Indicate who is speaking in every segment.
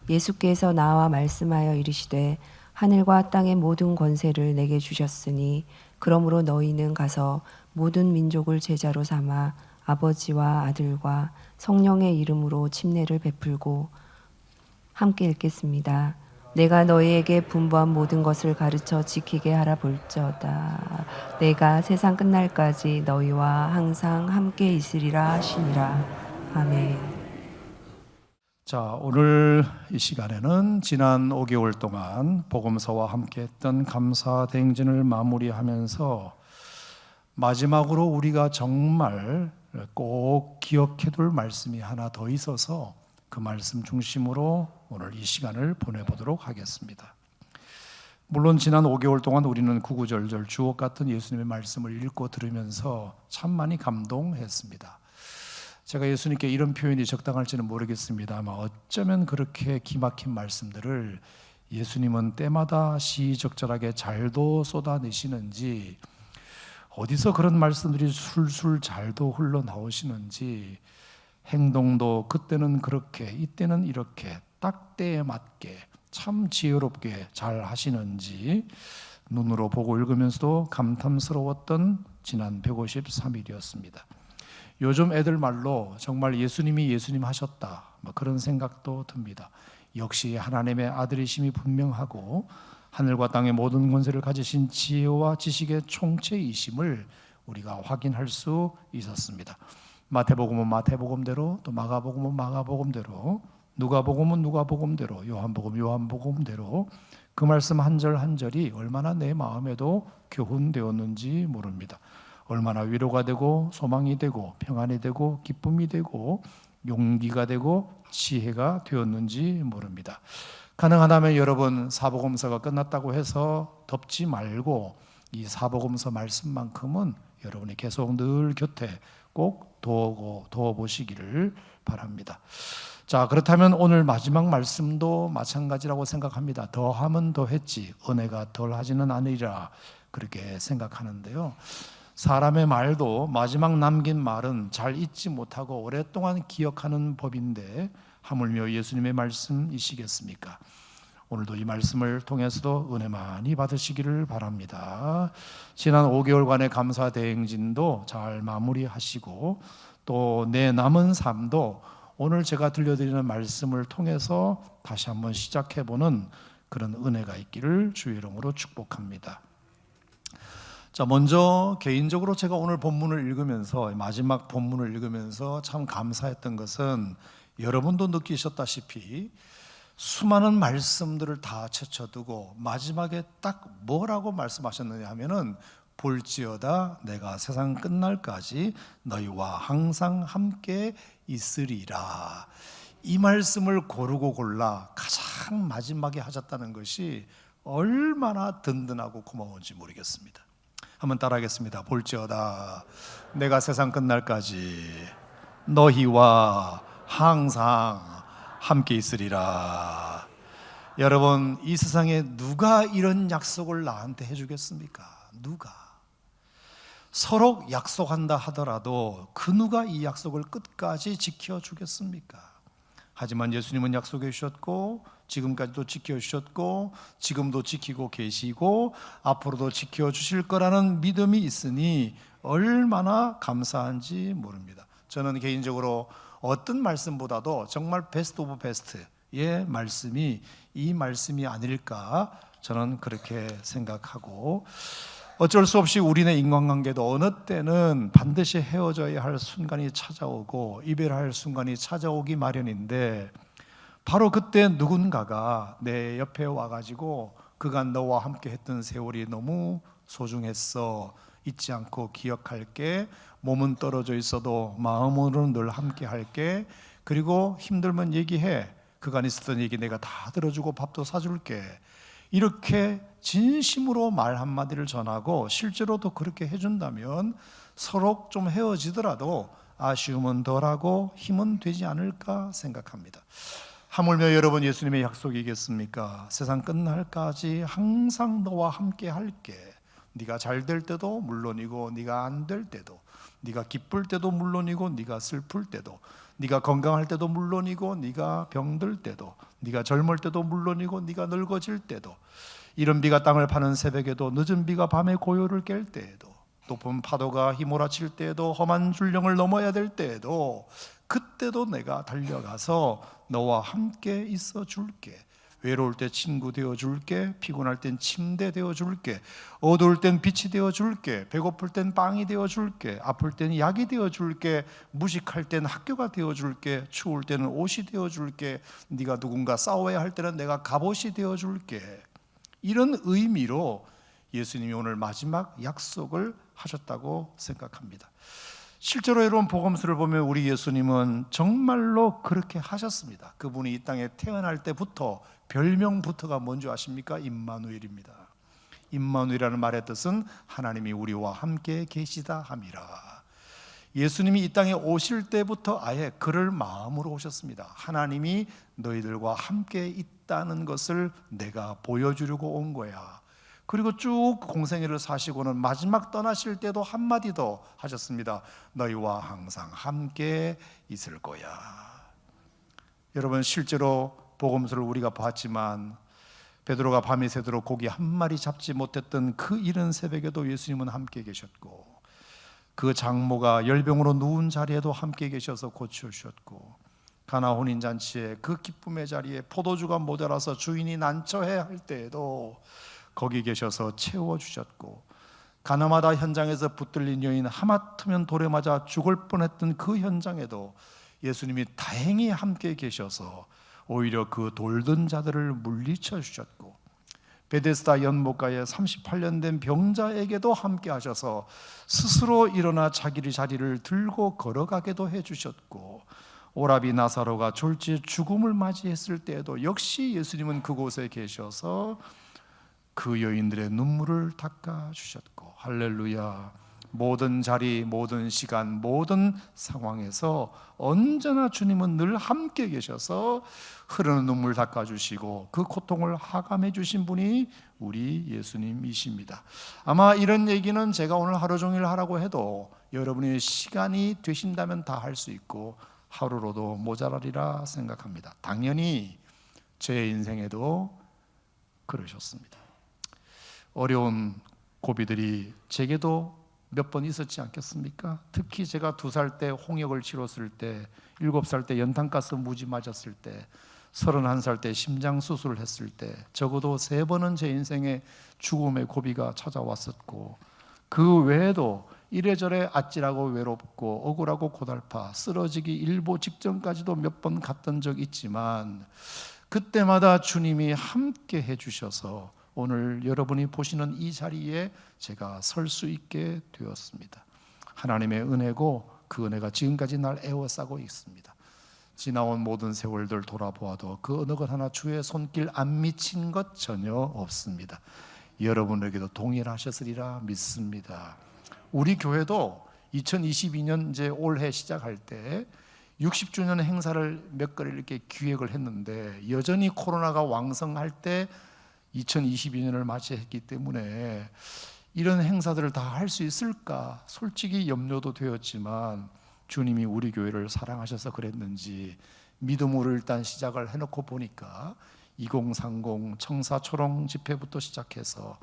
Speaker 1: 예수께서 나와 말씀하여 이르시되 하늘과 땅의 모든 권세를 내게 주셨으니 그러므로 너희는 가서 모든 민족을 제자로 삼아 아버지와 아들과 성령의 이름으로 침례를 베풀고. 함께 읽겠습니다. 내가 너희에게 분부한 모든 것을 가르쳐 지키게 하라 볼지어다. 내가 세상 끝날까지 너희와 항상 함께 있으리라 하시니라. 아멘.
Speaker 2: 자, 오늘 이 시간에는 지난 5개월 동안 복음서와 함께했던 감사대행진을 마무리하면서 마지막으로 우리가 정말 꼭 기억해둘 말씀이 하나 더 있어서 그 말씀 중심으로 오늘 이 시간을 보내보도록 하겠습니다. 물론 지난 5개월 동안 우리는 구구절절 주옥 같은 예수님의 말씀을 읽고 들으면서 참 많이 감동했습니다. 제가 예수님께 이런 표현이 적당할지는 모르겠습니다만 어쩌면 그렇게 기막힌 말씀들을 예수님은 때마다 시적절하게 잘도 쏟아내시는지, 어디서 그런 말씀들이 술술 잘도 흘러나오시는지, 행동도 그때는 그렇게 이때는 이렇게 딱 때에 맞게 참 지혜롭게 잘 하시는지 눈으로 보고 읽으면서도 감탄스러웠던 지난 153일이었습니다. 요즘 애들 말로 정말 예수님이 예수님 하셨다, 그런 생각도 듭니다. 역시 하나님의 아들이심이 분명하고 하늘과 땅의 모든 권세를 가지신 지혜와 지식의 총체이심을 우리가 확인할 수 있었습니다. 마태복음은 마태복음대로, 또 마가복음은 마가복음대로, 누가복음은 누가복음대로, 요한복음 요한복음대로 그 말씀 한 절 한 절이 얼마나 내 마음에도 교훈되었는지 모릅니다. 얼마나 위로가 되고 소망이 되고 평안이 되고 기쁨이 되고 용기가 되고 지혜가 되었는지 모릅니다. 가능하다면 여러분, 사복음서가 끝났다고 해서 덮지 말고 이 사복음서 말씀만큼은 여러분이 계속 늘 곁에 꼭 두어 보시기를 바랍니다. 자, 그렇다면 오늘 마지막 말씀도 마찬가지라고 생각합니다. 더하면 더했지 은혜가 덜하지는 않으리라, 그렇게 생각하는데요. 사람의 말도 마지막 남긴 말은 잘 잊지 못하고 오랫동안 기억하는 법인데 하물며 예수님의 말씀이시겠습니까? 오늘도 이 말씀을 통해서도 은혜 많이 받으시기를 바랍니다. 지난 5개월간의 감사 대행진도 잘 마무리하시고 또 내 남은 삶도 오늘 제가 들려드리는 말씀을 통해서 다시 한번 시작해보는 그런 은혜가 있기를 주의 이름으로 축복합니다. 자, 먼저 개인적으로 제가 오늘 본문을 읽으면서, 마지막 본문을 읽으면서 참 감사했던 것은 여러분도 느끼셨다시피 수많은 말씀들을 다 제쳐두고 마지막에 딱 뭐라고 말씀하셨느냐 하면은 볼지어다 내가 세상 끝날까지 너희와 항상 함께 있으리라, 이 말씀을 고르고 골라 가장 마지막에 하셨다는 것이 얼마나 든든하고 고마운지 모르겠습니다. 한번 따라하겠습니다. 볼지어다 내가 세상 끝날까지 너희와 항상 함께 있으리라. 여러분, 이 세상에 누가 이런 약속을 나한테 해주겠습니까? 누가? 서로 약속한다 하더라도 그 누가 이 약속을 끝까지 지켜주겠습니까? 하지만 예수님은 약속해 주셨고 지금까지도 지켜주셨고 지금도 지키고 계시고 앞으로도 지켜주실 거라는 믿음이 있으니 얼마나 감사한지 모릅니다. 저는 개인적으로 어떤 말씀보다도 정말 베스트 오브 베스트의 말씀이 이 말씀이 아닐까, 저는 그렇게 생각하고, 어쩔 수 없이 우리네 인간관계도 어느 때는 반드시 헤어져야 할 순간이 찾아오고 이별할 순간이 찾아오기 마련인데, 바로 그때 누군가가 내 옆에 와가지고 그간 너와 함께 했던 세월이 너무 소중했어, 잊지 않고 기억할게, 몸은 떨어져 있어도 마음으로는 늘 함께 할게, 그리고 힘들면 얘기해, 그간 있었던 얘기 내가 다 들어주고 밥도 사줄게, 이렇게 진심으로 말 한마디를 전하고 실제로도 그렇게 해준다면 서로 좀 헤어지더라도 아쉬움은 덜하고 힘은 되지 않을까 생각합니다. 하물며 여러분, 예수님의 약속이겠습니까? 세상 끝날까지 항상 너와 함께 할게, 네가 잘 될 때도 물론이고 네가 안 될 때도, 네가 기쁠 때도 물론이고 네가 슬플 때도, 네가 건강할 때도 물론이고 네가 병들 때도, 네가 젊을 때도 물론이고 네가 늙어질 때도, 이른 비가 땅을 파는 새벽에도, 늦은 비가 밤에 고요를 깰 때에도, 높은 파도가 휘몰아칠 때에도, 험한 줄령을 넘어야 될 때에도, 그때도 내가 달려가서 너와 함께 있어 줄게. 외로울 때 친구 되어 줄게, 피곤할 땐 침대 되어 줄게, 어두울 땐 빛이 되어 줄게, 배고플 땐 빵이 되어 줄게, 아플 땐 약이 되어 줄게, 무식할 땐 학교가 되어 줄게, 추울 때는 옷이 되어 줄게, 네가 누군가 싸워야 할 때는 내가 갑옷이 되어 줄게. 이런 의미로 예수님이 오늘 마지막 약속을 하셨다고 생각합니다. 실제로 여러분 복음서를 보면 우리 예수님은 정말로 그렇게 하셨습니다. 그분이 이 땅에 태어날 때부터 별명부터가 뭔지 아십니까? 임마누엘입니다. 임마누엘이라는 말의 뜻은 하나님이 우리와 함께 계시다 함이라. 예수님이 이 땅에 오실 때부터 아예 그럴 마음으로 오셨습니다. 하나님이 너희들과 함께 있다는 것을 내가 보여주려고 온 거야. 그리고 쭉 공생애를 사시고는 마지막 떠나실 때도 한마디 더 하셨습니다. 너희와 항상 함께 있을 거야. 여러분, 실제로 복음서를 우리가 봤지만 베드로가 밤이 새도록 고기 한 마리 잡지 못했던 그 이른 새벽에도 예수님은 함께 계셨고, 그 장모가 열병으로 누운 자리에도 함께 계셔서 고쳐주셨고, 가나 혼인잔치에 그 기쁨의 자리에 포도주가 모자라서 주인이 난처해 할 때에도 거기 계셔서 채워주셨고, 가나마다 현장에서 붙들린 여인 하마터면 돌에 맞아 죽을 뻔했던 그 현장에도 예수님이 다행히 함께 계셔서 오히려 그 돌던 자들을 물리쳐 주셨고, 베데스다 연못가에 38년 된 병자에게도 함께 하셔서 스스로 일어나 자기 자리를 들고 걸어가게도 해주셨고, 오라비 나사로가 졸지에 죽음을 맞이했을 때에도 역시 예수님은 그곳에 계셔서 그 여인들의 눈물을 닦아주셨고, 할렐루야. 모든 자리, 모든 시간, 모든 상황에서 언제나 주님은 늘 함께 계셔서 흐르는 눈물 닦아주시고 그 고통을 하감해 주신 분이 우리 예수님이십니다. 아마 이런 얘기는 제가 오늘 하루 종일 하라고 해도 여러분이 시간이 되신다면 다 할 수 있고 하루로도 모자라리라 생각합니다. 당연히 제 인생에도 그러셨습니다. 어려운 고비들이 제게도 몇 번 있었지 않겠습니까? 특히 제가 2살 때 홍역을 치렀을 때, 7살 때 연탄가스 무지 맞았을 때, 31살 때 심장 수술을 했을 때, 적어도 3번은 제 인생에 죽음의 고비가 찾아왔었고, 그 외에도 이래저래 아찔하고 외롭고 억울하고 고달파 쓰러지기 일보 직전까지도 몇 번 갔던 적 있지만, 그때마다 주님이 함께 해주셔서 오늘 여러분이 보시는 이 자리에 제가 설 수 있게 되었습니다. 하나님의 은혜고 그 은혜가 지금까지 날 에워싸고 있습니다. 지나온 모든 세월들 돌아보아도 그 어느 것 하나 주의 손길 안 미친 것 전혀 없습니다. 여러분에게도 동일하셨으리라 믿습니다. 우리 교회도 2022년 이제 올해 시작할 때 60주년 행사를 몇 가지 이렇게 기획을 했는데, 여전히 코로나가 왕성할 때 2022년을 맞이했기 때문에 이런 행사들을 다 할 수 있을까 솔직히 염려도 되었지만, 주님이 우리 교회를 사랑하셔서 그랬는지 믿음으로 일단 시작을 해놓고 보니까 2030 청사초롱 집회부터 시작해서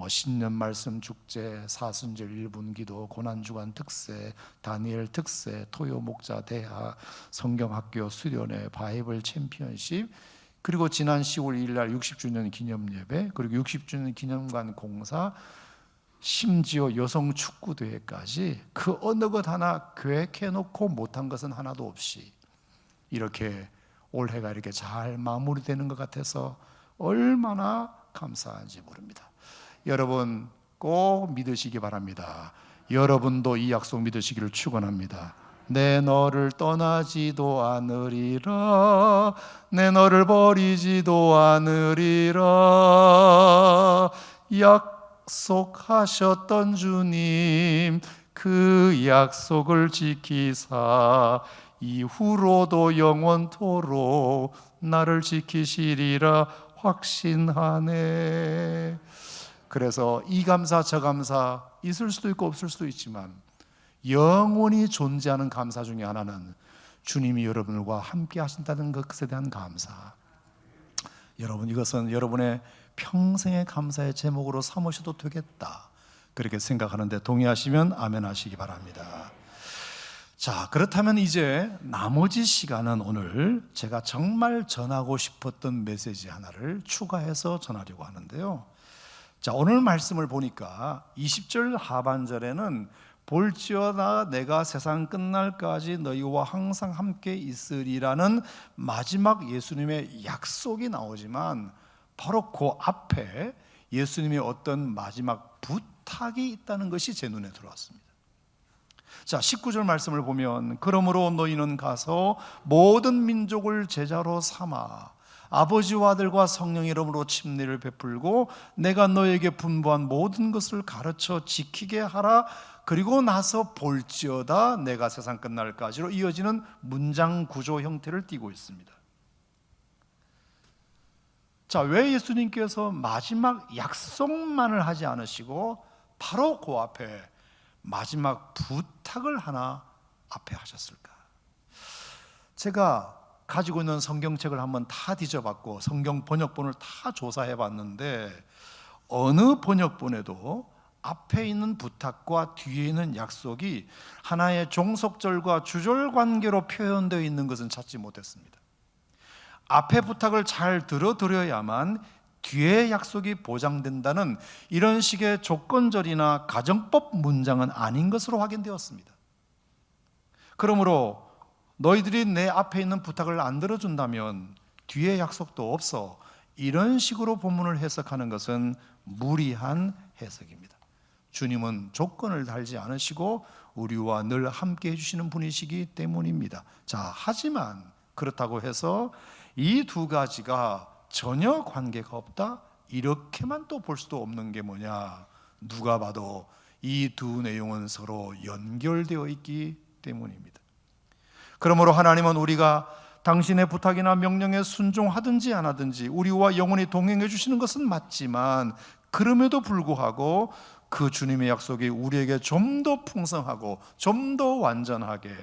Speaker 2: 신년 말씀 축제, 사순절 1분 기도, 고난주간 특세, 다니엘 특세, 토요 목자 대하, 성경학교 수련회, 바이블 챔피언십, 그리고 지난 10월 2일 날 60주년 기념 예배, 그리고 60주년 기념관 공사, 심지어 여성 축구 대회까지 그 어느 것 하나 계획해 놓고 못한 것은 하나도 없이 이렇게 올해가 이렇게 잘 마무리되는 것 같아서 얼마나 감사한지 모릅니다. 여러분 꼭 믿으시기 바랍니다. 여러분도 이 약속 믿으시기를 축원합니다. 내 너를 떠나지도 않으리라, 내 너를 버리지도 않으리라. 약속하셨던 주님, 그 약속을 지키사 이후로도 영원토록 나를 지키시리라 확신하네. 그래서 이 감사 저 감사 있을 수도 있고 없을 수도 있지만 영원히 존재하는 감사 중에 하나는 주님이 여러분과 함께 하신다는 것에 대한 감사. 여러분, 이것은 여러분의 평생의 감사의 제목으로 삼으셔도 되겠다, 그렇게 생각하는데 동의하시면 아멘 하시기 바랍니다. 자, 그렇다면 이제 나머지 시간은 오늘 제가 정말 전하고 싶었던 메시지 하나를 추가해서 전하려고 하는데요. 자, 오늘 말씀을 보니까 20절 하반절에는 볼지어다 내가 세상 끝날까지 너희와 항상 함께 있으리라는 마지막 예수님의 약속이 나오지만 바로 그 앞에 예수님의 어떤 마지막 부탁이 있다는 것이 제 눈에 들어왔습니다. 자, 19절 말씀을 보면 그러므로 너희는 가서 모든 민족을 제자로 삼아 아버지와 아들과 성령 이름으로 침례를 베풀고 내가 너에게 분부한 모든 것을 가르쳐 지키게 하라. 그리고 나서 볼지어다 내가 세상 끝날까지로 이어지는 문장 구조 형태를 띠고 있습니다. 자, 왜 예수님께서 마지막 약속만을 하지 않으시고 바로 그 앞에 마지막 부탁을 하나 앞에 하셨을까? 제가 가지고 있는 성경책을 한번 다 뒤져봤고 성경 번역본을 다 조사해 봤는데 어느 번역본에도 앞에 있는 부탁과 뒤에 있는 약속이 하나의 종속절과 주절 관계로 표현되어 있는 것은 찾지 못했습니다. 앞에 부탁을 잘 들어드려야만 뒤에 약속이 보장된다는 이런 식의 조건절이나 가정법 문장은 아닌 것으로 확인되었습니다. 그러므로 너희들이 내 앞에 있는 부탁을 안 들어준다면 뒤에 약속도 없어, 이런 식으로 본문을 해석하는 것은 무리한 해석입니다. 주님은 조건을 달지 않으시고 우리와 늘 함께 해주시는 분이시기 때문입니다. 자, 하지만 그렇다고 해서 이 두 가지가 전혀 관계가 없다, 이렇게만 또 볼 수도 없는 게 뭐냐? 누가 봐도 이 두 내용은 서로 연결되어 있기 때문입니다. 그러므로 하나님은 우리가 당신의 부탁이나 명령에 순종하든지 안 하든지 우리와 영원히 동행해 주시는 것은 맞지만 그럼에도 불구하고 그 주님의 약속이 우리에게 좀 더 풍성하고 좀 더 완전하게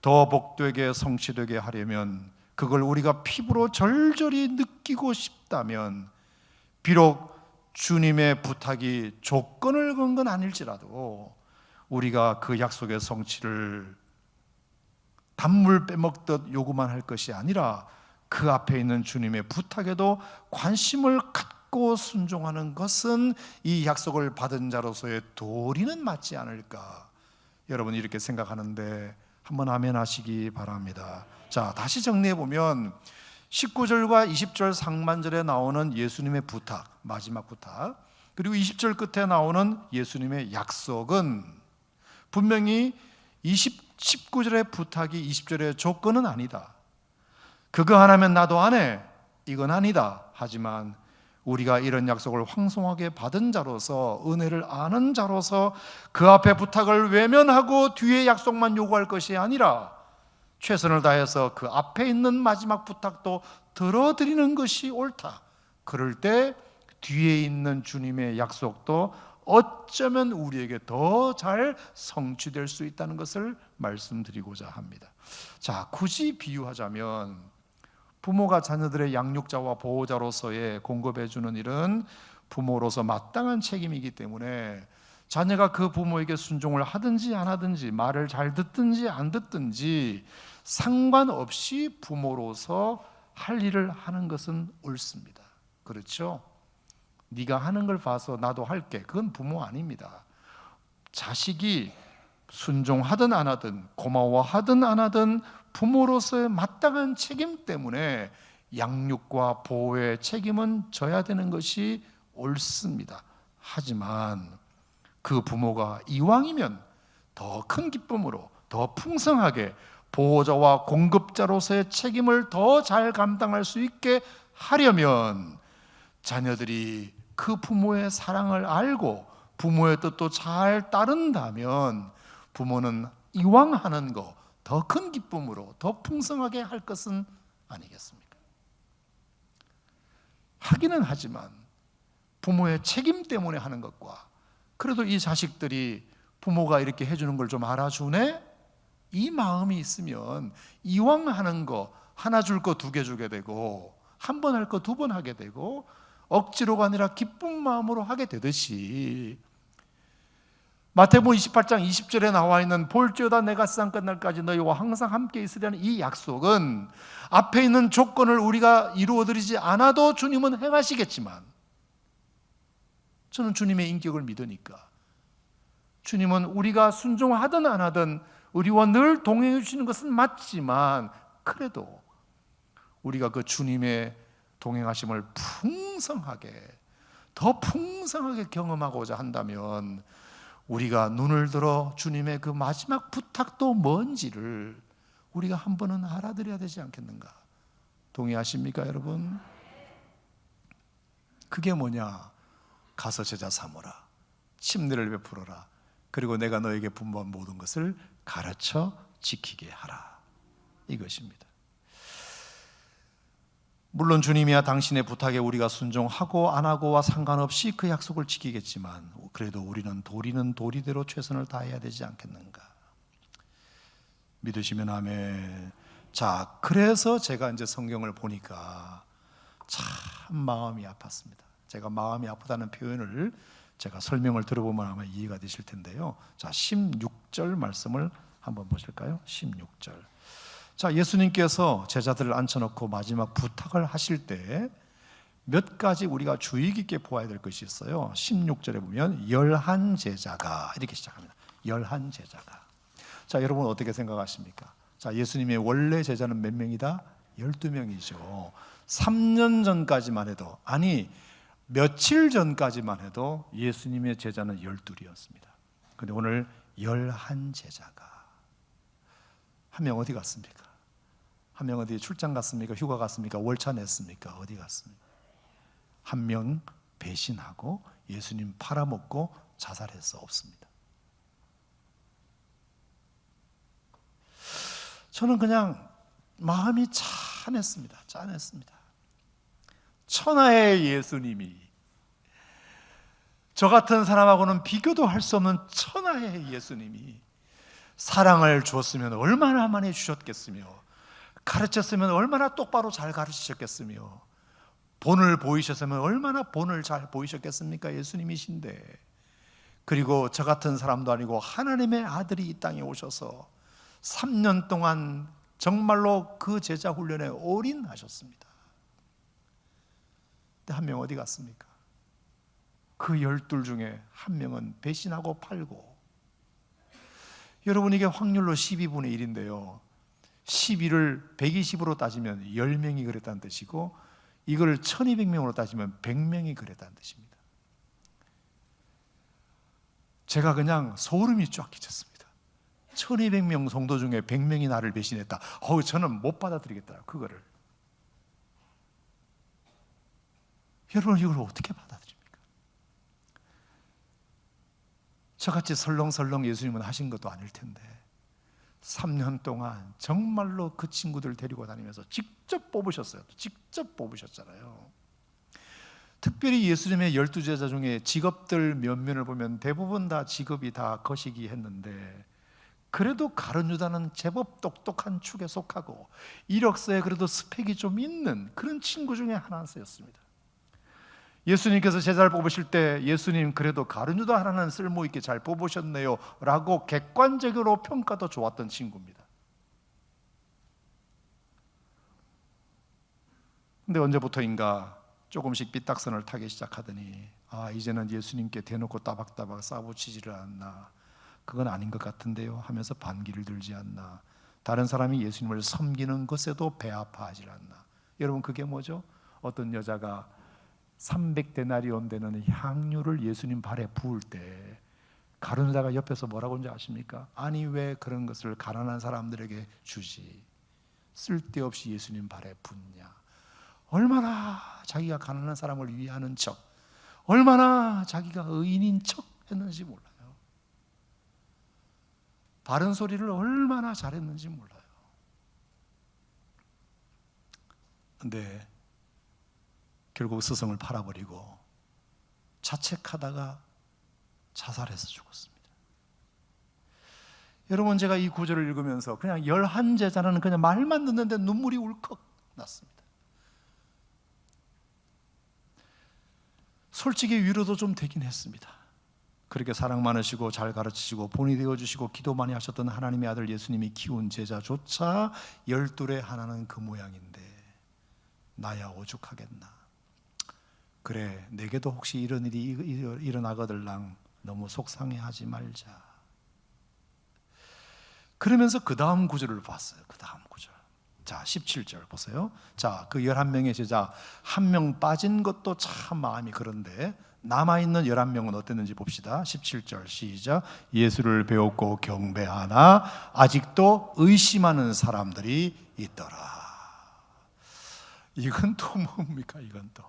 Speaker 2: 더 복되게 성취되게 하려면, 그걸 우리가 피부로 절절히 느끼고 싶다면 비록 주님의 부탁이 조건을 건 건 아닐지라도 우리가 그 약속의 성취를 단물 빼먹듯 요구만 할 것이 아니라 그 앞에 있는 주님의 부탁에도 관심을 갖고 순종하는 것은 이 약속을 받은 자로서의 도리는 맞지 않을까, 여러분 이렇게 생각하는데 한번 아멘 하시기 바랍니다. 자, 다시 정리해 보면 19절과 20절 상반절에 나오는 예수님의 부탁, 마지막 부탁, 그리고 20절 끝에 나오는 예수님의 약속은 분명히 19절의 부탁이 20절의 조건은 아니다, 그거 안 하면 나도 안 해, 이건 아니다. 하지만 우리가 이런 약속을 황송하게 받은 자로서, 은혜를 아는 자로서 그 앞에 부탁을 외면하고 뒤에 약속만 요구할 것이 아니라 최선을 다해서 그 앞에 있는 마지막 부탁도 들어드리는 것이 옳다. 그럴 때 뒤에 있는 주님의 약속도 어쩌면 우리에게 더 잘 성취될 수 있다는 것을 말씀드리고자 합니다. 자, 굳이 비유하자면 부모가 자녀들의 양육자와 보호자로서의 공급해주는 일은 부모로서 마땅한 책임이기 때문에 자녀가 그 부모에게 순종을 하든지 안 하든지, 말을 잘 듣든지 안 듣든지 상관없이 부모로서 할 일을 하는 것은 옳습니다. 그렇죠? 네가 하는 걸 봐서 나도 할게, 그건 부모 아닙니다. 자식이 순종하든 안 하든, 고마워하든 안 하든 부모로서의 마땅한 책임 때문에 양육과 보호의 책임은 져야 되는 것이 옳습니다. 하지만 그 부모가 이왕이면 더 큰 기쁨으로, 더 풍성하게 보호자와 공급자로서의 책임을 더 잘 감당할 수 있게 하려면 자녀들이 그 부모의 사랑을 알고 부모의 뜻도 잘 따른다면 부모는 이왕 하는 거 더 큰 기쁨으로 더 풍성하게 할 것은 아니겠습니까? 하기는 하지만 부모의 책임 때문에 하는 것과 그래도 이 자식들이 부모가 이렇게 해주는 걸 좀 알아주네? 이 마음이 있으면 이왕 하는 거 하나 줄 거 두 개 주게 되고 한 번 할 거 두 번 하게 되고 억지로가 아니라 기쁜 마음으로 하게 되듯이 마태복음 28장 20절에 나와 있는 볼지어다 내가 세상 끝날까지 너희와 항상 함께 있으려는 이 약속은 앞에 있는 조건을 우리가 이루어드리지 않아도 주님은 행하시겠지만 저는 주님의 인격을 믿으니까 주님은 우리가 순종하든 안 하든 우리와 늘 동행해 주시는 것은 맞지만 그래도 우리가 그 주님의 동행하심을 더 풍성하게 경험하고자 한다면 우리가 눈을 들어 주님의 그 마지막 부탁도 뭔지를 우리가 한 번은 알아들어야 되지 않겠는가? 동의하십니까, 여러분? 그게 뭐냐? 가서 제자 삼으라, 침례를 베풀어라, 그리고 내가 너에게 분부한 모든 것을 가르쳐 지키게 하라, 이것입니다. 물론 주님이야 당신의 부탁에 우리가 순종하고 안 하고와 상관없이 그 약속을 지키겠지만 그래도 우리는 도리는 도리대로 최선을 다해야 되지 않겠는가? 믿으시면 아멘. 자, 그래서 제가 이제 성경을 보니까 참 마음이 아팠습니다. 제가 마음이 아프다는 표현을 제가 설명을 들어보면 아마 이해가 되실 텐데요. 자, 16절 말씀을 한번 보실까요? 16절. 자, 예수님께서 제자들을 앉혀놓고 마지막 부탁을 하실 때 몇 가지 우리가 주의 깊게 보아야 될 것이 있어요. 16절에 보면 11 제자가 이렇게 시작합니다. 11 제자가. 자, 여러분 어떻게 생각하십니까? 자, 예수님의 원래 제자는 몇 명이다? 12명이죠. 3년 전까지만 해도, 아니 며칠 전까지만 해도 예수님의 제자는 12이었습니다. 그런데 오늘 11 제자가. 한 명 어디 갔습니까? 한 명 어디 출장 갔습니까? 휴가 갔습니까? 월차 냈습니까? 어디 갔습니까? 한 명 배신하고 예수님 팔아먹고 자살해서 없습니다. 저는 그냥 마음이 짠했습니다. 천하의 예수님이, 저 같은 사람하고는 비교도 할 수 없는 천하의 예수님이 사랑을 줬으면 얼마나 많이 주셨겠으며, 가르쳤으면 얼마나 똑바로 잘 가르치셨겠으며, 본을 보이셨으면 얼마나 본을 잘 보이셨겠습니까? 예수님이신데. 그리고 저 같은 사람도 아니고 하나님의 아들이 이 땅에 오셔서 3년 동안 정말로 그 제자 훈련에 올인하셨습니다. 근데 한 명 어디 갔습니까? 그 12 중에 한 명은 배신하고 팔고. 여러분, 이게 확률로 12분의 1인데요 12를 120으로 따지면 10명이 그랬다는 뜻이고, 이걸 1200명으로 따지면 100명이 그랬다는 뜻입니다. 제가 그냥 소름이 쫙 끼쳤습니다. 1200명 성도 중에 100명이 나를 배신했다. 저는 못 받아들이겠더라고요, 그거를. 여러분, 이걸 어떻게 받아들입니까? 저같이 설렁설렁 예수님은 하신 것도 아닐 텐데 3년 동안 정말로 그 친구들 데리고 다니면서 직접 뽑으셨어요. 직접 뽑으셨잖아요. 특별히 예수님의 12 제자 중에 직업들 면면을 보면 대부분 다 직업이 다 거시기 했는데, 그래도 가룟 유다는 제법 똑똑한 축에 속하고 이력서에 그래도 스펙이 좀 있는 그런 친구 중에 하나였습니다. 예수님께서 제자를 뽑으실 때 예수님 그래도 가룟 유다 하나는 쓸모있게 잘 뽑으셨네요 라고 객관적으로 평가도 좋았던 친구입니다. 근데 언제부터인가 조금씩 삐딱선을 타기 시작하더니 이제는 예수님께 대놓고 따박따박 싸붙이지를 않나, 그건 아닌 것 같은데요 하면서 반기를 들지 않나, 다른 사람이 예수님을 섬기는 것에도 배 아파하지 않나. 여러분, 그게 뭐죠? 어떤 여자가 300데나리온 되는 향유를 예수님 발에 부을 때 가룟 유다가 옆에서 뭐라고 하는지 아십니까? 아니 왜 그런 것을 가난한 사람들에게 주지, 쓸데없이 예수님 발에 붓냐. 얼마나 자기가 가난한 사람을 위하는 척, 얼마나 자기가 의인인 척 했는지 몰라요. 바른 소리를 얼마나 잘했는지 몰라요. 근데 결국 스승을 팔아버리고 자책하다가 자살해서 죽었습니다. 여러분, 제가 이 구절을 읽으면서 그냥 11제자는 그냥 말만 듣는데 눈물이 울컥 났습니다. 솔직히 위로도 좀 되긴 했습니다. 그렇게 사랑 많으시고 잘 가르치시고 본이 되어주시고 기도 많이 하셨던 하나님의 아들 예수님이 키운 제자조차 12의 하나는 그 모양인데 나야 오죽하겠나. 그래, 내게도 혹시 이런 일이 일어나거들랑 너무 속상해하지 말자. 그러면서 그 다음 구절을 봤어요. 그 다음 구절. 자, 17절 보세요. 자, 그 11명의 제자 한 명 빠진 것도 참 마음이 그런데 남아있는 11명은 어땠는지 봅시다. 17절 시작. 예수를 배웠고 경배하나 아직도 의심하는 사람들이 있더라. 이건 또 뭡니까? 이건 또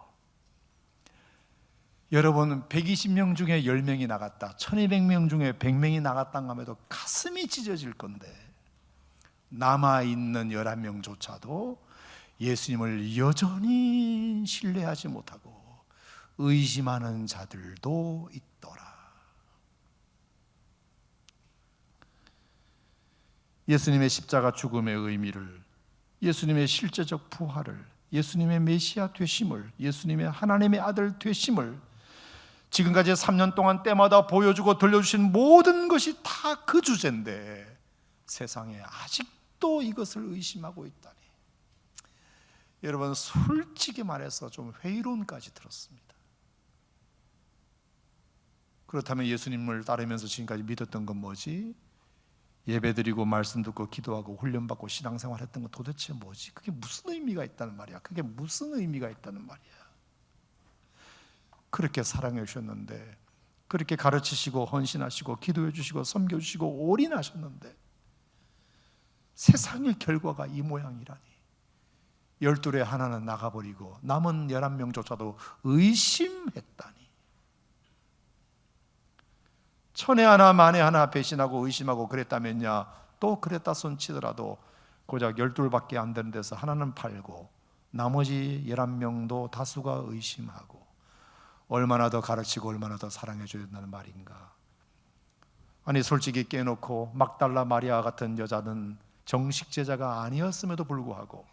Speaker 2: 여러분, 120명 중에 10명이 나갔다, 1200명 중에 100명이 나갔다 하면도 가슴이 찢어질 건데 남아있는 11명조차도 예수님을 여전히 신뢰하지 못하고 의심하는 자들도 있더라. 예수님의 십자가 죽음의 의미를, 예수님의 실제적 부활을, 예수님의 메시아 되심을, 예수님의 하나님의 아들 되심을 지금까지 3년 동안 때마다 보여주고 들려주신 모든 것이 다 그 주제인데 세상에 아직도 이것을 의심하고 있다니. 여러분, 솔직히 말해서 좀 회의론까지 들었습니다. 그렇다면 예수님을 따르면서 지금까지 믿었던 건 뭐지? 예배드리고 말씀 듣고 기도하고 훈련받고 신앙생활 했던 건 도대체 뭐지? 그게 무슨 의미가 있다는 말이야? 그게 무슨 의미가 있다는 말이야? 그렇게 사랑해 주셨는데, 그렇게 가르치시고 헌신하시고 기도해 주시고 섬겨 주시고 올인하셨는데 세상의 결과가 이 모양이라니. 12의 하나는 나가버리고 남은 11명조차도 의심했다니. 천에 하나 만에 하나 배신하고 의심하고 그랬다면야, 또 그랬다 손치더라도 고작 12밖에 안 되는 데서 하나는 팔고 나머지 11명도 다수가 의심하고 얼마나 더 가르치고 얼마나 더 사랑해 줘야 된다는 말인가. 아니, 솔직히 깨놓고 막달라 마리아 같은 여자는 정식 제자가 아니었음에도 불구하고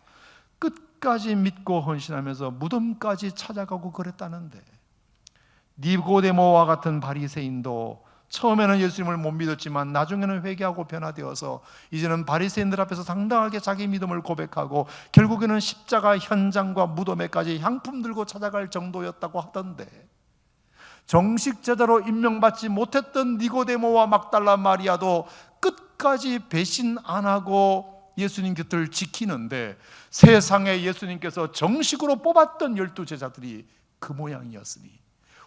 Speaker 2: 끝까지 믿고 헌신하면서 무덤까지 찾아가고 그랬다는데, 니고데모와 같은 바리새인도 처음에는 예수님을 못 믿었지만 나중에는 회개하고 변화되어서 이제는 바리새인들 앞에서 당당하게 자기 믿음을 고백하고 결국에는 십자가 현장과 무덤에까지 향품 들고 찾아갈 정도였다고 하던데, 정식 제자로 임명받지 못했던 니고데모와 막달라 마리아도 끝까지 배신 안 하고 예수님 곁을 지키는데, 세상에 예수님께서 정식으로 뽑았던 12제자들이 그 모양이었으니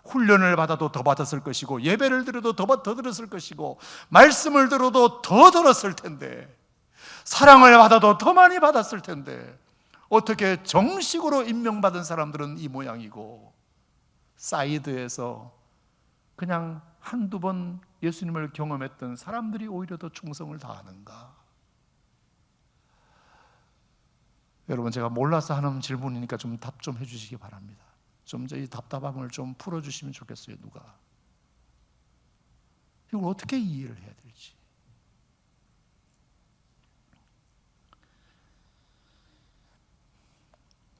Speaker 2: 훈련을 받아도 더 받았을 것이고 예배를 드려도 더 들었을 것이고 말씀을 들어도 더 들었을 텐데 사랑을 받아도 더 많이 받았을 텐데 어떻게 정식으로 임명받은 사람들은 이 모양이고 사이드에서 그냥 한두 번 예수님을 경험했던 사람들이 오히려 더 충성을 다하는가? 여러분, 제가 몰라서 하는 질문이니까 좀 답 좀 해주시기 바랍니다. 좀 이 답답함을 좀 풀어주시면 좋겠어요. 누가 이걸 어떻게 이해를 해야 될지.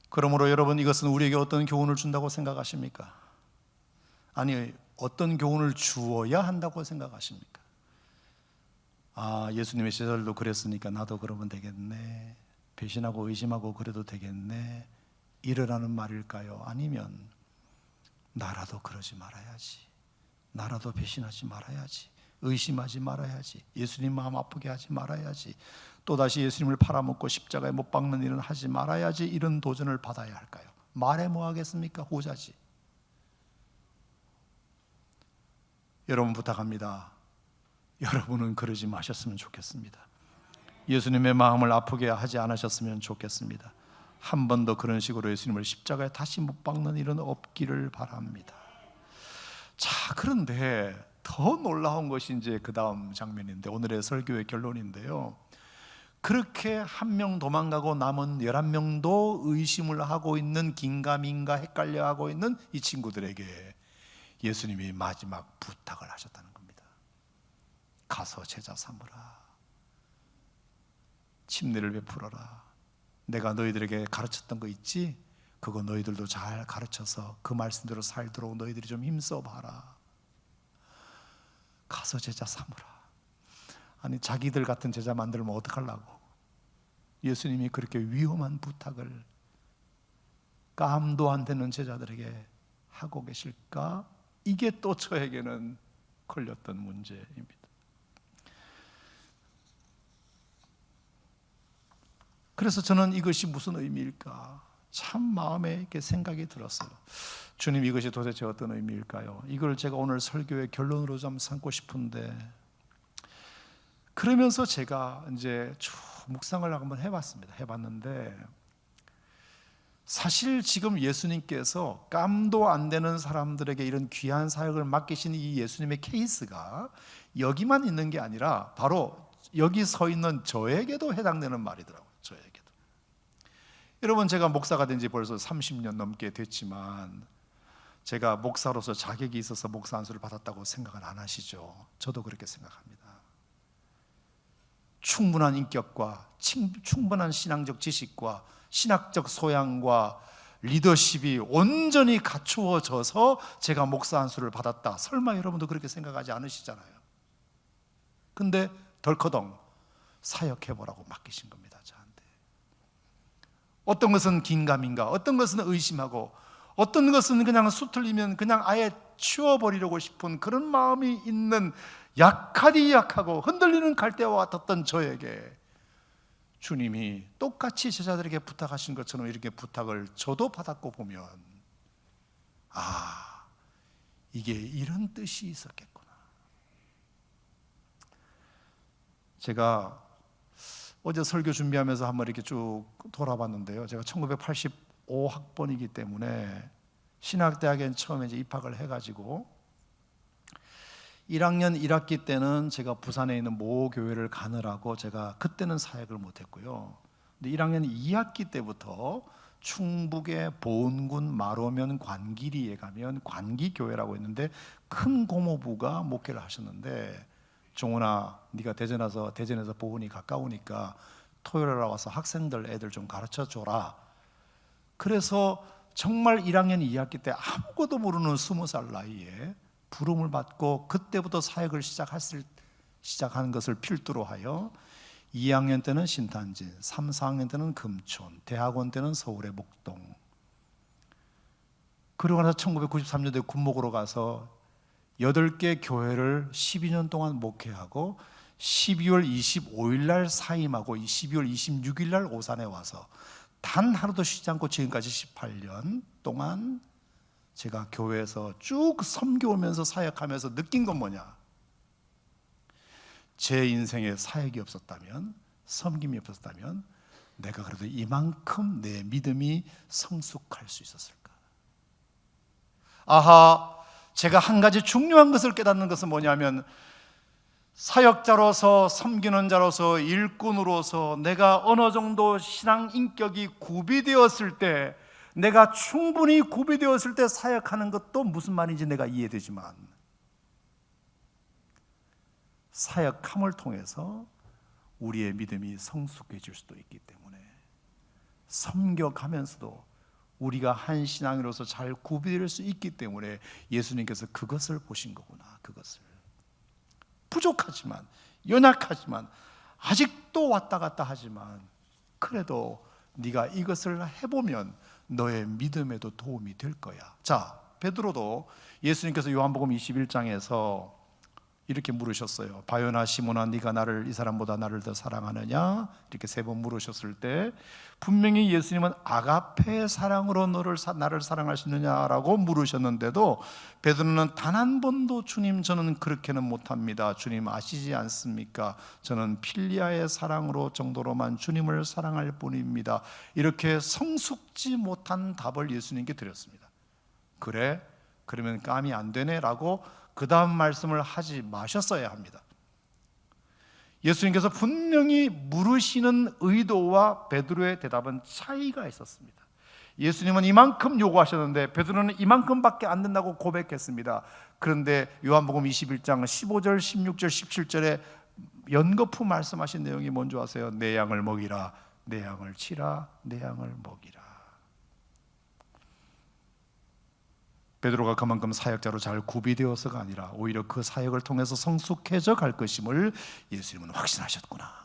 Speaker 2: 그러므로 여러분, 이것은 우리에게 어떤 교훈을 준다고 생각하십니까? 아니, 어떤 교훈을 주어야 한다고 생각하십니까? 아, 예수님의 제자들도 그랬으니까 나도 그러면 되겠네, 배신하고 의심하고 그래도 되겠네, 이러라는 말일까요? 아니면 나라도 그러지 말아야지, 나라도 배신하지 말아야지, 의심하지 말아야지, 예수님 마음 아프게 하지 말아야지, 또다시 예수님을 팔아먹고 십자가에 못 박는 일은 하지 말아야지, 이런 도전을 받아야 할까요? 말해 뭐 하겠습니까? 호자지. 여러분 부탁합니다. 여러분은 그러지 마셨으면 좋겠습니다. 예수님의 마음을 아프게 하지 않으셨으면 좋겠습니다. 한 번도 그런 식으로 예수님을 십자가에 다시 못 박는 일은 없기를 바랍니다. 자, 그런데 더 놀라운 것이 이제 그 다음 장면인데, 오늘의 설교의 결론인데요, 그렇게 한 명 도망가고 남은 11명도 의심을 하고 있는, 긴가민가 헷갈려 하고 있는 이 친구들에게 예수님이 마지막 부탁을 하셨다는 겁니다. 가서 제자 삼으라. 침례를 베풀어라. 내가 너희들에게 가르쳤던 거 있지? 그거 너희들도 잘 가르쳐서 그 말씀대로 살도록 너희들이 좀 힘써 봐라. 가서 제자 삼으라. 아니, 자기들 같은 제자 만들면 어떡하려고? 예수님이 그렇게 위험한 부탁을 깜도 안 되는 제자들에게 하고 계실까? 이게 또 저에게는 걸렸던 문제입니다. 그래서 저는 이것이 무슨 의미일까? 참 마음에 이렇게 생각이 들었어요. 주님, 이것이 도대체 어떤 의미일까요? 이걸 제가 오늘 설교의 결론으로 좀 삼고 싶은데, 그러면서 제가 이제 쭉 묵상을 한번 해봤는데, 사실 지금 예수님께서 깜도 안 되는 사람들에게 이런 귀한 사역을 맡기신 이 예수님의 케이스가 여기만 있는 게 아니라 바로 여기 서 있는 저에게도 해당되는 말이더라고요. 저에게도. 여러분, 제가 목사가 된 지 벌써 30년 넘게 됐지만 제가 목사로서 자격이 있어서 목사 안수를 받았다고 생각은 안 하시죠? 저도 그렇게 생각합니다. 충분한 인격과 충분한 신앙적 지식과 신학적 소양과 리더십이 온전히 갖추어져서 제가 목사 안수를 받았다. 설마 여러분도 그렇게 생각하지 않으시잖아요. 근데 덜커덩 사역해보라고 맡기신 겁니다, 저한테. 어떤 것은 긴가민가, 어떤 것은 의심하고, 어떤 것은 그냥 수틀리면 그냥 아예 치워버리려고 싶은 그런 마음이 있는 약하디 약하고 흔들리는 갈대와 같았던 저에게 주님이 똑같이 제자들에게 부탁하신 것처럼 이렇게 부탁을 저도 받았고 보면, 아, 이게 이런 뜻이 있었겠구나. 제가 어제 설교 준비하면서 한번 이렇게 쭉 돌아봤는데요, 제가 1985학번이기 때문에 신학대학에 처음에 이제 입학을 해가지고 1학년 1학기 때는 제가 부산에 있는 모 교회를 가느라고 제가 그때는 사역을 못했고요. 근데 1학년 2학기 때부터 충북의 보은군 마로면 관기리에 가면 관기교회라고 있는데 큰 고모부가 목회를 하셨는데, 종훈아, 네가 대전에서 보은이 가까우니까 토요일에 와서 학생들 애들 좀 가르쳐 줘라. 그래서 정말 1학년 2학기 때 아무것도 모르는 20살 나이에 부름을 받고 그때부터 사역을 시작한 것을 필두로 하여 2학년 때는 신탄진, 3, 4학년 때는 금촌, 대학원 때는 서울의 목동, 그러고 나서 1993년도에 군목으로 가서 8개 교회를 12년 동안 목회하고 12월 25일 날 사임하고 12월 26일 날 오산에 와서 단 하루도 쉬지 않고 지금까지 18년 동안 제가 교회에서 쭉 섬겨오면서 사역하면서 느낀 건 뭐냐? 제 인생에 사역이 없었다면, 섬김이 없었다면 내가 그래도 이만큼 내 믿음이 성숙할 수 있었을까? 아하, 제가 한 가지 중요한 것을 깨닫는 것은 뭐냐면, 사역자로서, 섬기는 자로서, 일꾼으로서 내가 어느 정도 신앙 인격이 구비되었을 때, 내가 충분히 구비되었을 때 사역하는 것도 무슨 말인지 내가 이해되지만, 사역함을 통해서 우리의 믿음이 성숙해질 수도 있기 때문에 섬겨가면서도 우리가 한 신앙으로서 잘 구비될 수 있기 때문에 예수님께서 그것을 보신 거구나. 그것을 부족하지만, 연약하지만, 아직도 왔다 갔다 하지만 그래도 네가 이것을 해보면 너의 믿음에도 도움이 될 거야. 자, 베드로도 예수님께서 요한복음 21장에서 이렇게 물으셨어요. 바요나 시몬아, 네가 나를 이 사람보다 나를 더 사랑하느냐? 이렇게 3번 물으셨을 때 분명히 예수님은 아가페 사랑으로 나를 사랑하시느냐라고 물으셨는데도 베드로는 단 한 번도 주님, 저는 그렇게는 못합니다. 주님 아시지 않습니까? 저는 필리아의 사랑으로 정도로만 주님을 사랑할 뿐입니다. 이렇게 성숙지 못한 답을 예수님께 드렸습니다. 그래? 그러면 감이 안 되네? 라고 그 다음 말씀을 하지 마셨어야 합니다. 예수님께서 분명히 물으시는 의도와 베드로의 대답은 차이가 있었습니다. 예수님은 이만큼 요구하셨는데 베드로는 이만큼밖에 안 된다고 고백했습니다. 그런데 요한복음 21장 15절, 16절, 17절에 연거푸 말씀하신 내용이 뭔지 아세요? 내 양을 먹이라, 내 양을 치라, 내 양을 먹이라. 베드로가 그만큼 사역자로 잘 구비되어서가 아니라 오히려 그 사역을 통해서 성숙해져 갈 것임을 예수님은 확신하셨구나.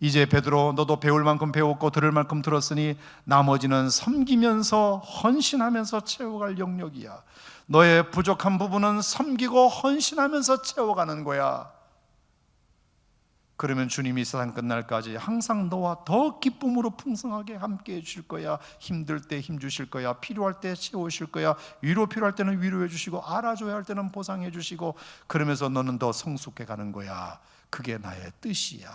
Speaker 2: 이제 베드로, 너도 배울 만큼 배웠고 들을 만큼 들었으니 나머지는 섬기면서 헌신하면서 채워갈 영역이야. 너의 부족한 부분은 섬기고 헌신하면서 채워가는 거야. 그러면 주님이 세상 끝날까지 항상 너와 더 기쁨으로 풍성하게 함께 해주실 거야. 힘들 때 힘 주실 거야. 필요할 때 채우실 거야. 위로 필요할 때는 위로해 주시고, 알아줘야 할 때는 보상해 주시고, 그러면서 너는 더 성숙해 가는 거야. 그게 나의 뜻이야.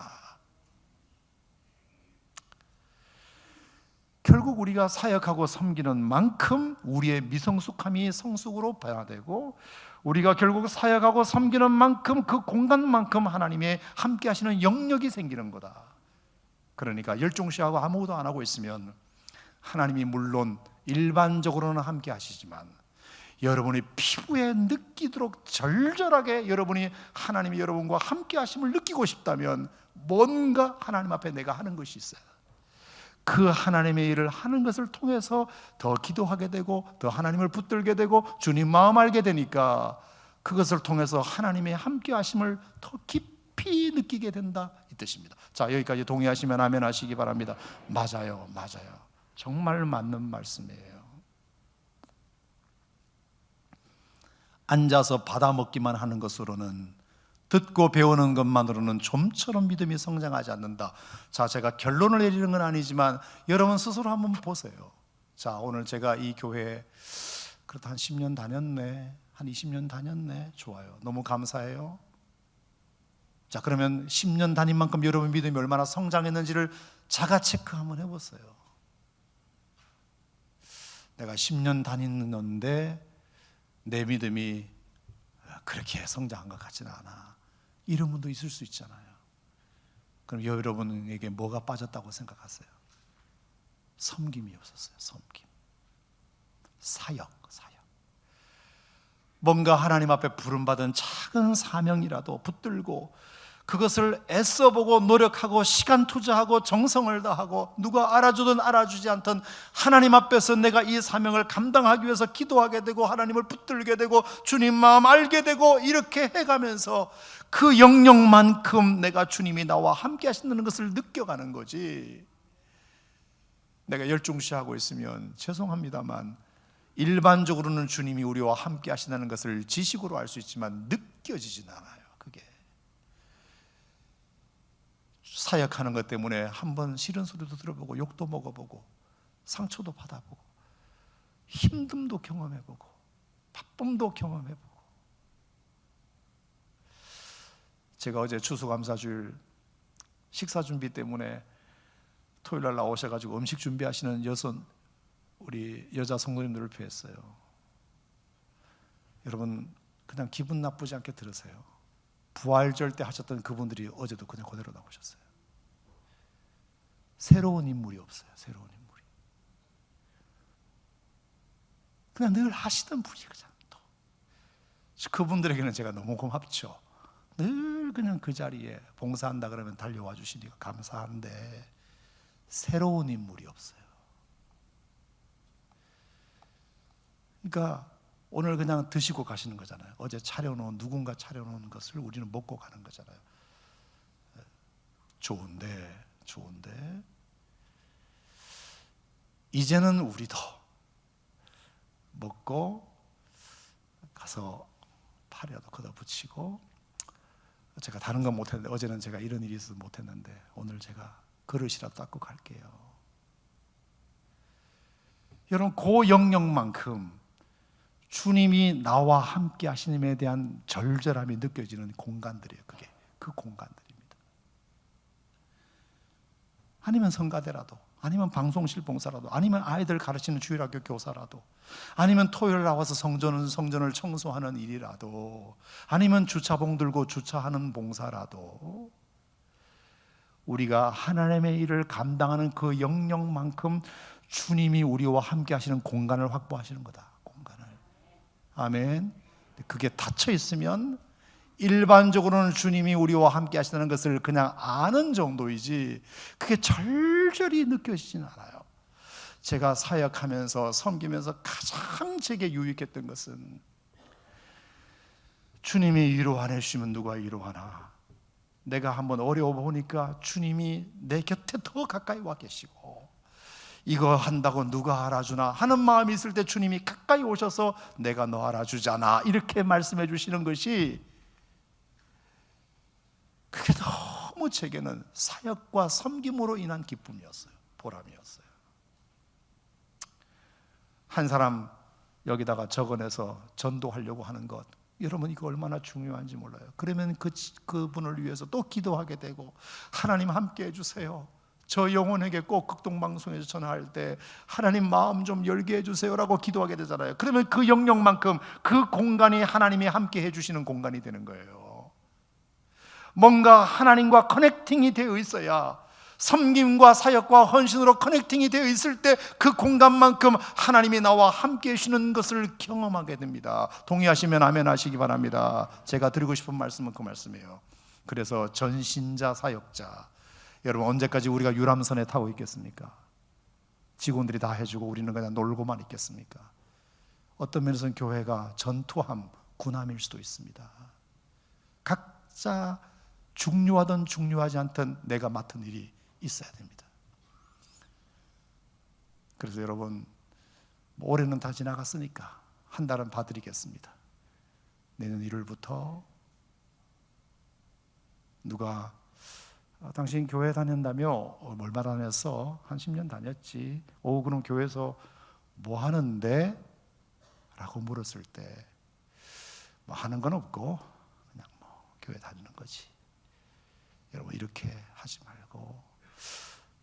Speaker 2: 결국 우리가 사역하고 섬기는 만큼 우리의 미성숙함이 성숙으로 변화되고, 우리가 결국 사역하고 섬기는 만큼 그 공간만큼 하나님의 함께 하시는 영역이 생기는 거다. 그러니까 열중시하고 아무것도 안 하고 있으면 하나님이 물론 일반적으로는 함께 하시지만 여러분이 피부에 느끼도록 절절하게 여러분이 하나님이 여러분과 함께 하심을 느끼고 싶다면 뭔가 하나님 앞에 내가 하는 것이 있어요. 그 하나님의 일을 하는 것을 통해서 더 기도하게 되고 더 하나님을 붙들게 되고 주님 마음 알게 되니까 그것을 통해서 하나님의 함께 하심을 더 깊이 느끼게 된다, 이 뜻입니다. 자, 여기까지 동의하시면 아멘 하시기 바랍니다. 맞아요. 정말 맞는 말씀이에요. 앉아서 받아먹기만 하는 것으로는, 듣고 배우는 것만으로는 좀처럼 믿음이 성장하지 않는다. 자, 제가 결론을 내리는 건 아니지만 여러분 스스로 한번 보세요. 자, 오늘 제가 이 교회에 그래도 한 10년 다녔네, 한 20년 다녔네. 좋아요. 너무 감사해요. 자, 그러면 10년 다닌 만큼 여러분 믿음이 얼마나 성장했는지를 자가 체크 한번 해보세요. 내가 10년 다녔는데 내 믿음이 그렇게 성장한 것 같지는 않아. 이런 분도 있을 수 있잖아요. 그럼 여러분에게 뭐가 빠졌다고 생각하세요? 섬김이 없었어요. 섬김, 사역. 뭔가 하나님 앞에 부름받은 작은 사명이라도 붙들고 그것을 애써보고 노력하고 시간 투자하고 정성을 다하고 누가 알아주든 알아주지 않든 하나님 앞에서 내가 이 사명을 감당하기 위해서 기도하게 되고 하나님을 붙들게 되고 주님 마음 알게 되고 이렇게 해가면서 그 영역만큼 내가 주님이 나와 함께 하신다는 것을 느껴가는 거지. 내가 열중시하고 있으면 죄송합니다만 일반적으로는 주님이 우리와 함께 하신다는 것을 지식으로 알 수 있지만 느껴지진 않아요. 그게 사역하는 것 때문에 한번 싫은 소리도 들어보고 욕도 먹어보고 상처도 받아보고 힘듦도 경험해보고 바쁨도 경험해보고. 제가 어제 추수감사주일 식사 준비 때문에 토요일날 나오셔가지고 음식 준비하시는 우리 여자 성도님들을 뵈었어요. 여러분 그냥 기분 나쁘지 않게 들으세요. 부활절 때 하셨던 그분들이 어제도 그냥 그대로 나오셨어요. 새로운 인물이 없어요. 새로운 인물이 그냥 늘 하시던 분이 그냥 또 그분들에게는 제가 너무 고맙죠. 늘 그냥 그 자리에 봉사한다 그러면 달려와 주시니까 감사한데 새로운 인물이 없어요. 그러니까 오늘 그냥 드시고 가시는 거잖아요. 어제 누군가 차려놓은 것을 우리는 먹고 가는 거잖아요. 좋은데 이제는 우리도 먹고 가서 팔이라도 걷어붙이고, 제가 다른 건 못했는데 어제는 제가 이런 일이 있어서 못했는데 오늘 제가 그릇이라도 닦고 갈게요. 여러분 그 영역만큼 주님이 나와 함께 하시님에 대한 절절함이 느껴지는 공간들이에요. 그게 그 공간들입니다. 아니면 성가대라도, 아니면 방송실 봉사라도, 아니면 아이들 가르치는 주일학교 교사라도, 아니면 토요일 나와서 성전을 청소하는 일이라도, 아니면 주차봉 들고 주차하는 봉사라도, 우리가 하나님의 일을 감당하는 그 영역만큼 주님이 우리와 함께 하시는 공간을 확보하시는 거다. 공간을. 아멘. 그게 닫혀 있으면 일반적으로는 주님이 우리와 함께 하시다는 것을 그냥 아는 정도이지 그게 절절히 느껴지진 않아요. 제가 사역하면서 섬기면서 가장 제게 유익했던 것은 주님이 위로 안 해주시면 누가 위로하나. 내가 한번 어려워 보니까 주님이 내 곁에 더 가까이 와 계시고 이거 한다고 누가 알아주나 하는 마음이 있을 때 주님이 가까이 오셔서 내가 너 알아주잖아 이렇게 말씀해 주시는 것이 그게 너무 제게는 사역과 섬김으로 인한 기쁨이었어요. 보람이었어요. 한 사람 여기다가 적어내서 전도하려고 하는 것, 여러분 이거 얼마나 중요한지 몰라요. 그러면 그분을 위해서 또 기도하게 되고 하나님 함께 해주세요. 저 영혼에게 꼭 극동방송에서 전화할 때 하나님 마음 좀 열게 해주세요라고 기도하게 되잖아요. 그러면 그 영역만큼 그 공간이 하나님이 함께 해주시는 공간이 되는 거예요. 뭔가 하나님과 커넥팅이 되어 있어야, 섬김과 사역과 헌신으로 커넥팅이 되어 있을 때 그 공간만큼 하나님이 나와 함께 해주시는 것을 경험하게 됩니다. 동의하시면 아멘 하시기 바랍니다. 제가 드리고 싶은 말씀은 그 말씀이에요. 그래서 전신자 사역자, 여러분 언제까지 우리가 유람선에 타고 있겠습니까? 직원들이 다 해주고 우리는 그냥 놀고만 있겠습니까? 어떤 면에서는 교회가 전투함, 군함일 수도 있습니다. 각자 중요하든 중요하지 않든 내가 맡은 일이 있어야 됩니다. 그래서 여러분 올해는 다 지나갔으니까 한 달은 봐드리겠습니다. 내년 1월부터 누가 당신 교회 다닌다며? 얼마 다녔어? 한 10년 다녔지. 그럼 교회에서 뭐 하는데? 라고 물었을 때 뭐 하는 건 없고 그냥 뭐 교회 다니는 거지. 여러분 이렇게 하지 말고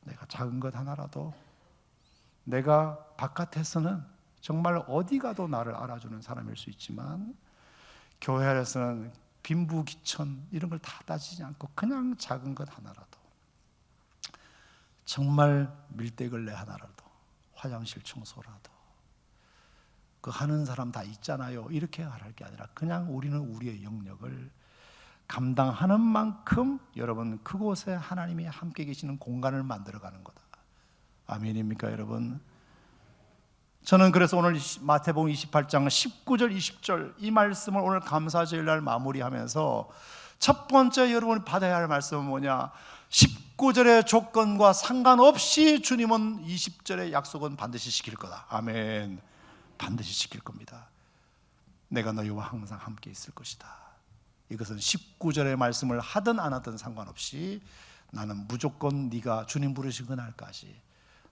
Speaker 2: 내가 작은 것 하나라도, 내가 바깥에서는 정말 어디 가도 나를 알아주는 사람일 수 있지만 교회 안에서는 빈부귀천 이런 걸 다 따지지 않고 그냥 작은 것 하나라도, 정말 밀대걸레 하나라도, 화장실 청소라도, 그 하는 사람 다 있잖아요 이렇게 말할 게 아니라 그냥 우리는 우리의 영역을 감당하는 만큼 여러분 그곳에 하나님이 함께 계시는 공간을 만들어가는 거다. 아멘입니까 여러분? 저는 그래서 오늘 마태복음 28장 19절 20절 이 말씀을 오늘 감사주일날 마무리하면서 첫 번째 여러분이 받아야 할 말씀은 뭐냐? 19절의 조건과 상관없이 주님은 20절의 약속은 반드시 지킬 거다. 아멘. 반드시 지킬 겁니다. 내가 너희와 항상 함께 있을 것이다. 이것은 19절의 말씀을 하든 안 하든 상관없이 나는 무조건 네가 주님 부르신 그날까지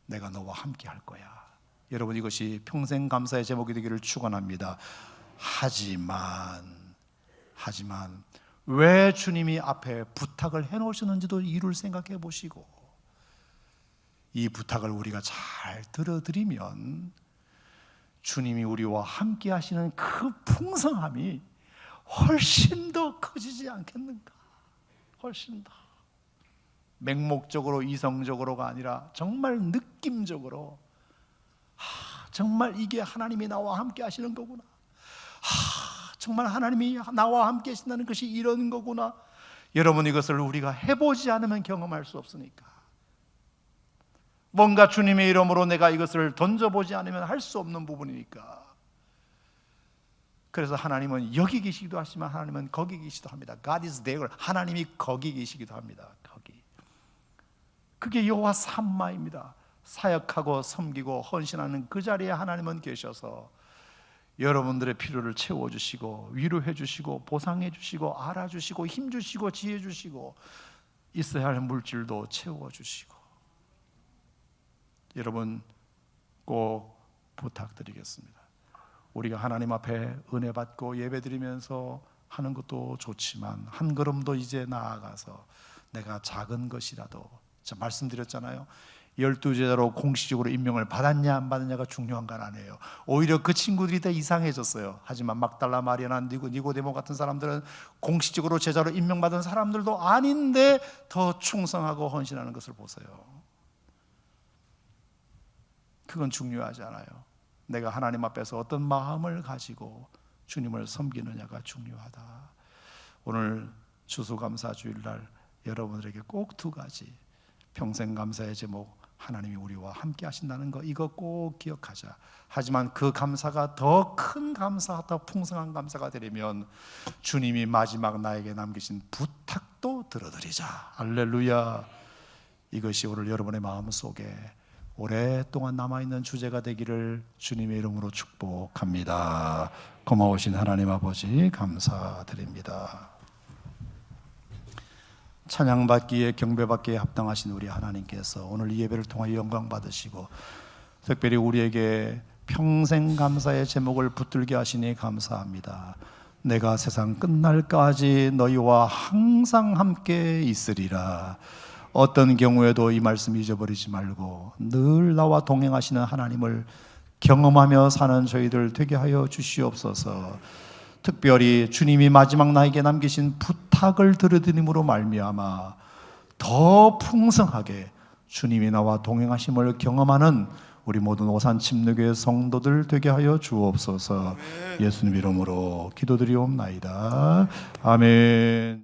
Speaker 2: 내가 너와 함께 할 거야. 여러분 이것이 평생 감사의 제목이 되기를 축원합니다. 하지만 왜 주님이 앞에 부탁을 해놓으셨는지도 이유를 생각해 보시고 이 부탁을 우리가 잘 들어드리면 주님이 우리와 함께 하시는 그 풍성함이 훨씬 더 커지지 않겠는가? 훨씬 더 맹목적으로 이성적으로가 아니라 정말 느낌적으로 정말 이게 하나님이 나와 함께 하시는 거구나. 정말 하나님이 나와 함께 하신다는 것이 이런 거구나. 여러분 이것을 우리가 해보지 않으면 경험할 수 없으니까, 뭔가 주님의 이름으로 내가 이것을 던져보지 않으면 할 수 없는 부분이니까. 그래서 하나님은 여기 계시기도 하지만 하나님은 거기 계시기도 합니다. God is there. 하나님이 거기 계시기도 합니다. 거기. 그게 여호와 삼마입니다. 사역하고 섬기고 헌신하는 그 자리에 하나님은 계셔서 여러분들의 필요를 채워주시고 위로해 주시고 보상해 주시고 알아주시고 힘주시고 지혜 주시고 있어야 할 물질도 채워주시고. 여러분 꼭 부탁드리겠습니다. 우리가 하나님 앞에 은혜 받고 예배 드리면서 하는 것도 좋지만 한 걸음 더 이제 나아가서 내가 작은 것이라도, 제가 말씀드렸잖아요. 열두 제자로 공식적으로 임명을 받았냐 안 받았냐가 중요한 건 아니에요. 오히려 그 친구들이 더 이상해졌어요. 하지만 막달라 마리아나 니고데모 같은 사람들은 공식적으로 제자로 임명받은 사람들도 아닌데 더 충성하고 헌신하는 것을 보세요. 그건 중요하지 않아요. 내가 하나님 앞에서 어떤 마음을 가지고 주님을 섬기느냐가 중요하다. 오늘 추수감사 주일날 여러분들에게 꼭 두 가지, 평생 감사의 제목, 하나님이 우리와 함께 하신다는 거, 이거 꼭 기억하자. 하지만 그 감사가 더 큰 감사, 더 풍성한 감사가 되려면 주님이 마지막 나에게 남기신 부탁도 들어드리자. 할렐루야. 이것이 오늘 여러분의 마음속에 오랫동안 남아있는 주제가 되기를 주님의 이름으로 축복합니다. 고마우신 하나님 아버지 감사드립니다. 찬양받기에 경배받기에 합당하신 우리 하나님께서 오늘 이 예배를 통하여 영광 받으시고 특별히 우리에게 평생 감사의 제목을 붙들게 하시니 감사합니다. 내가 세상 끝날까지 너희와 항상 함께 있으리라. 어떤 경우에도 이 말씀 잊어버리지 말고 늘 나와 동행하시는 하나님을 경험하며 사는 저희들 되게 하여 주시옵소서. 특별히 주님이 마지막 나에게 남기신 부탁을 들으심으로 말미암아 더 풍성하게 주님이 나와 동행하심을 경험하는 우리 모든 오산 침례교회 성도들 되게 하여 주옵소서. 예수님 이름으로 기도드리옵나이다. 아멘.